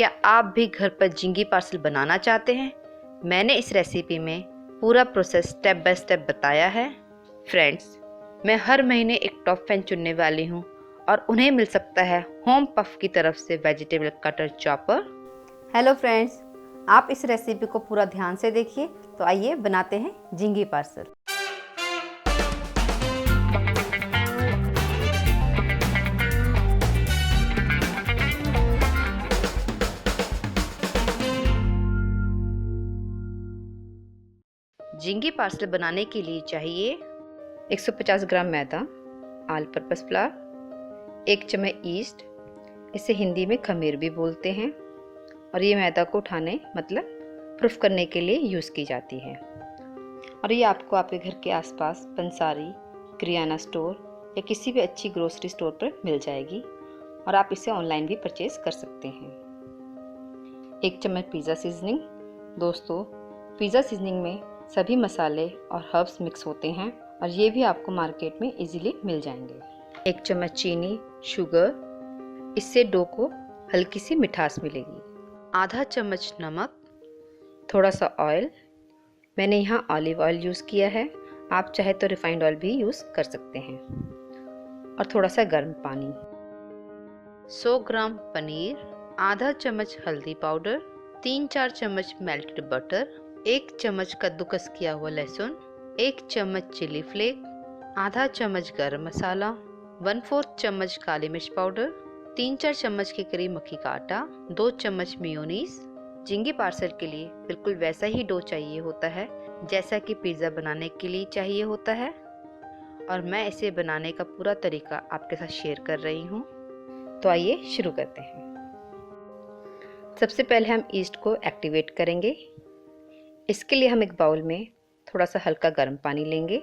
क्या आप भी घर पर झींगी पार्सल बनाना चाहते हैं? मैंने इस रेसिपी में पूरा प्रोसेस स्टेप बाय स्टेप बताया है। फ्रेंड्स, मैं हर महीने एक टॉप फैन चुनने वाली हूँ और उन्हें मिल सकता है होम पफ की तरफ से vegetable cutter chopper. Hello friends, आप इस रेसिपी को पूरा ध्यान से देखिए। तो आइए बनाते हैं झींगी पार्सल। झींगी पार्सल बनाने के लिए चाहिए 150 ग्राम मैदा, ऑल पर्पस फ्लावर, 1 चम्मच ईस्ट, इसे हिंदी में खमीर भी बोलते हैं, और ये मैदा को उठाने मतलब प्रूफ करने के लिए यूज़ की जाती है। और ये आपको आपके घर के आसपास पंसारी, किराना स्टोर या किसी भी अच्छी ग्रोसरी स्टोर पर मिल जाएगी, और आप इसे ऑनलाइन भी परचेज कर सकते हैं। 1 चम्मच पिज़्ज़ा सीजनिंग। दोस्तों, पिज़्ज़ा सीजनिंग में सभी मसाले और हर्ब्स मिक्स होते हैं और ये भी आपको मार्केट में इजीली मिल जाएंगे। 1 चम्मच चीनी, शुगर, इससे डो को हल्की सी मिठास मिलेगी। आधा चम्मच नमक, थोड़ा सा ऑयल, मैंने यहाँ ऑलिव ऑयल यूज़ किया है, आप चाहे तो रिफाइंड ऑयल भी यूज़ कर सकते हैं, और थोड़ा सा गर्म पानी। 100 ग्राम पनीर, आधा चम्मच हल्दी पाउडर, 3-4 चम्मच मेल्टेड बटर, 1 चम्मच कद्दूकस किया हुआ लहसुन, 1 चम्मच चिली फ्लेक, आधा चम्मच गरम मसाला, 1/4 चम्मच काली मिर्च पाउडर, 3-4 चम्मच के करीब मक्खी का आटा, 2 चम्मच मेयोनीज। झींगी पार्सल के लिए बिल्कुल वैसा ही डो चाहिए होता है जैसा कि पिज़्ज़ा बनाने के लिए चाहिए होता है, और मैं इसे बनाने का पूरा तरीका आपके साथ शेयर कर रही हूँ। तो आइए शुरू करते हैं। सबसे पहले हम ईस्ट को एक्टिवेट करेंगे। इसके लिए हम एक बाउल में थोड़ा सा हल्का गर्म पानी लेंगे।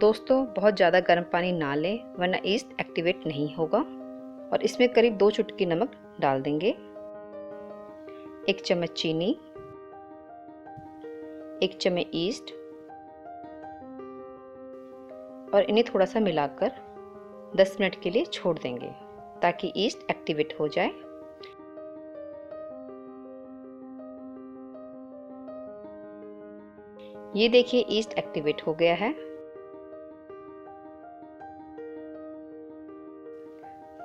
दोस्तों, बहुत ज़्यादा गर्म पानी ना लें वरना ईस्ट एक्टिवेट नहीं होगा। और इसमें करीब 2 चुटकी नमक डाल देंगे, 1 चम्मच चीनी, 1 चम्मच ईस्ट, और इन्हें थोड़ा सा मिलाकर 10 मिनट के लिए छोड़ देंगे ताकि ईस्ट एक्टिवेट हो जाए। ये देखिए, ईस्ट एक्टिवेट हो गया है।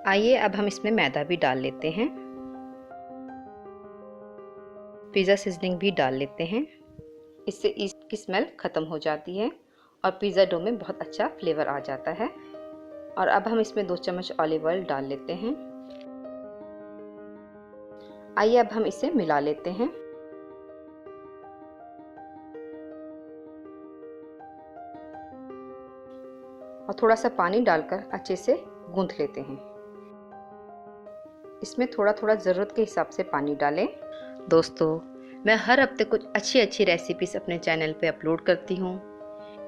आइए अब हम इसमें मैदा भी डाल लेते हैं, पिज़्ज़ा सीजनिंग भी डाल लेते हैं। इससे ईस्ट की स्मेल ख़त्म हो जाती है और पिज़्ज़ा डो में बहुत अच्छा फ्लेवर आ जाता है। और अब हम इसमें 2 चम्मच ऑलिव ऑयल डाल लेते हैं। आइए अब हम इसे मिला लेते हैं। और थोड़ा सा पानी डालकर अच्छे से गूंथ लेते हैं। इसमें थोड़ा थोड़ा ज़रूरत के हिसाब से पानी डालें। दोस्तों, मैं हर हफ्ते कुछ अच्छी रेसिपीज़ अपने चैनल पे अपलोड करती हूँ।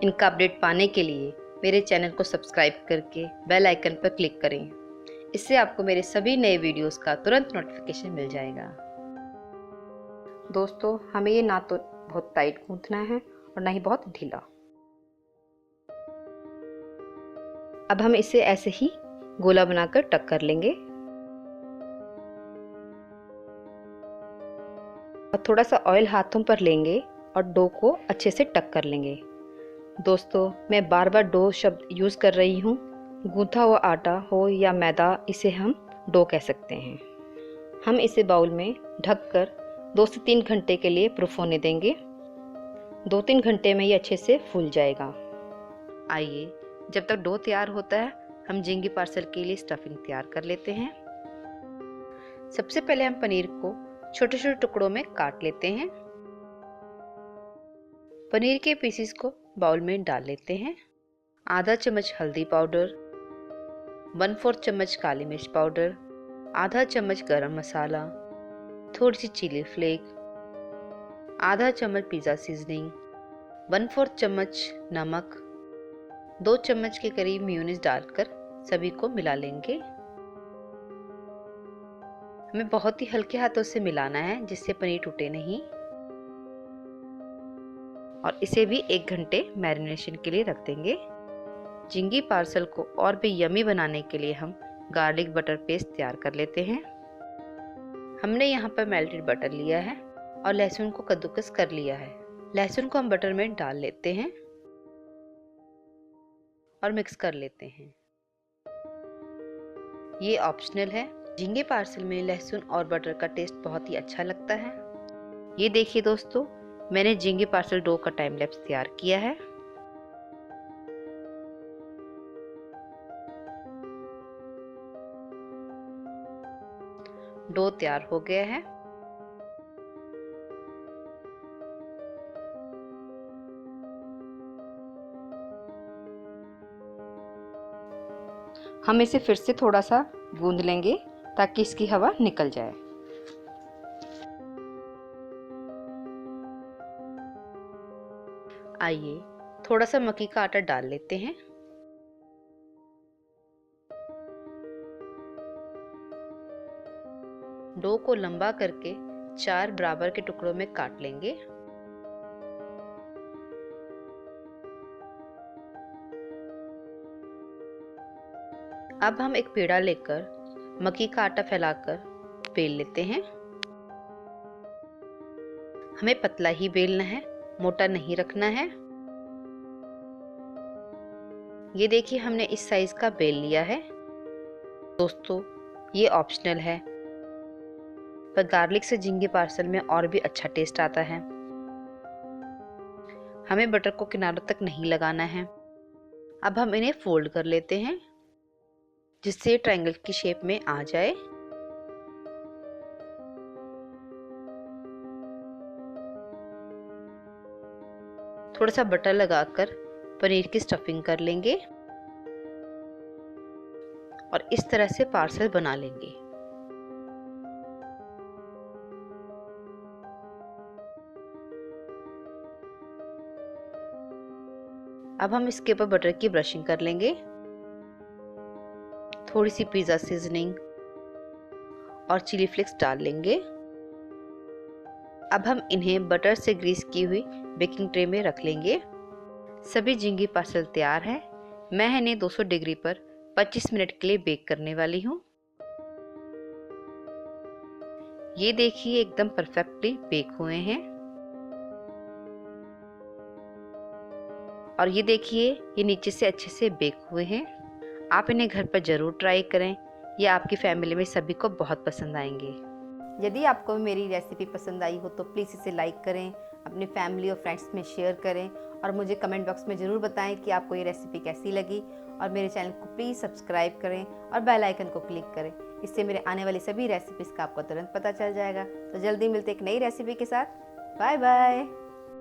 इनका अपडेट पाने के लिए मेरे चैनल को सब्सक्राइब करके बेल आइकन पर क्लिक करें। इससे आपको मेरे सभी नए वीडियोस का तुरंत नोटिफिकेशन मिल जाएगा। दोस्तों, हमें ये ना तो बहुत टाइट गूंथना है और ना ही बहुत ढीला। अब हम इसे ऐसे ही गोला बनाकर टक कर लेंगे और थोड़ा सा ऑयल हाथों पर लेंगे और डो को अच्छे से टक कर लेंगे। दोस्तों, मैं बार बार डो शब्द यूज़ कर रही हूँ। गूंथा हुआ आटा हो या मैदा, इसे हम डो कह सकते हैं। हम इसे बाउल में ढककर 2 से 3 घंटे के लिए प्रूफ होने देंगे। 2-3 घंटे में ये अच्छे से फूल जाएगा। आइए, जब तक डो तैयार होता है हम झींगी पार्सल के लिए स्टफिंग तैयार कर लेते हैं। सबसे पहले हम पनीर को छोटे छोटे टुकड़ों में काट लेते हैं। पनीर के पीसेस को बाउल में डाल लेते हैं। आधा चम्मच हल्दी पाउडर, 1/4 चम्मच काली मिर्च पाउडर, आधा चम्मच गरम मसाला, थोड़ी सी चिली फ्लेक, आधा चम्मच पिज़्ज़ा सीजनिंग, 1/4 चम्मच नमक, 2 चम्मच के करीब मेयोनीज डालकर सभी को मिला लेंगे। हमें बहुत ही हल्के हाथों से मिलाना है जिससे पनीर टूटे नहीं। और इसे भी 1 घंटे मैरिनेशन के लिए रख देंगे। झींगी पार्सल को और भी यमी बनाने के लिए हम गार्लिक बटर पेस्ट तैयार कर लेते हैं। हमने यहाँ पर मेल्टेड बटर लिया है और लहसुन को कद्दूकस कर लिया है। लहसुन को हम बटर में डाल लेते हैं और मिक्स कर लेते हैं। ये ऑप्शनल है। झींगे पार्सल में लहसुन और बटर का टेस्ट बहुत ही अच्छा लगता है। ये देखिए दोस्तों, मैंने झींगे पार्सल डो का टाइम लैप्स तैयार किया है। डो तैयार हो गया है। हम इसे फिर से थोड़ा सा गूंद लेंगे ताकि इसकी हवा निकल जाए। आइए थोड़ा सा मक्की का आटा डाल लेते हैं। डो को लंबा करके 4 बराबर के टुकड़ों में काट लेंगे। अब हम एक पेड़ा लेकर मक्की का आटा फैलाकर बेल लेते हैं। हमें पतला ही बेलना है, मोटा नहीं रखना है। ये देखिए, हमने इस साइज का बेल लिया है। दोस्तों, ये ऑप्शनल है, पर गार्लिक से झींगे पार्सल में और भी अच्छा टेस्ट आता है। हमें बटर को किनारों तक नहीं लगाना है। अब हम इन्हें फोल्ड कर लेते हैं जिससे ट्रायंगल की शेप में आ जाए। थोड़ा सा बटर लगाकर पनीर की स्टफिंग कर लेंगे और इस तरह से पार्सल बना लेंगे। अब हम इसके ऊपर बटर की ब्रशिंग कर लेंगे, थोड़ी सी पिज़्ज़ा सीजनिंग और चिली फ्लेक्स डाल लेंगे। अब हम इन्हें बटर से ग्रीस की हुई बेकिंग ट्रे में रख लेंगे। सभी झींगे पार्सल तैयार है। मैं इन्हें 200 डिग्री पर 25 मिनट के लिए बेक करने वाली हूँ। ये देखिए, एकदम परफेक्टली बेक हुए हैं। और ये देखिए, ये नीचे से अच्छे से बेक हुए हैं। आप इन्हें घर पर ज़रूर ट्राई करें, ये आपकी फैमिली में सभी को बहुत पसंद आएंगे। यदि आपको मेरी रेसिपी पसंद आई हो तो प्लीज़ इसे लाइक करें, अपनी फैमिली और फ्रेंड्स में शेयर करें और मुझे कमेंट बॉक्स में ज़रूर बताएं कि आपको ये रेसिपी कैसी लगी। और मेरे चैनल को प्लीज़ सब्सक्राइब करें और बेल आइकन को क्लिक करें। इससे मेरे आने वाली सभी रेसिपीज़ का आपको तुरंत पता चल जाएगा। तो जल्दी मिलते एक नई रेसिपी के साथ। Bye bye.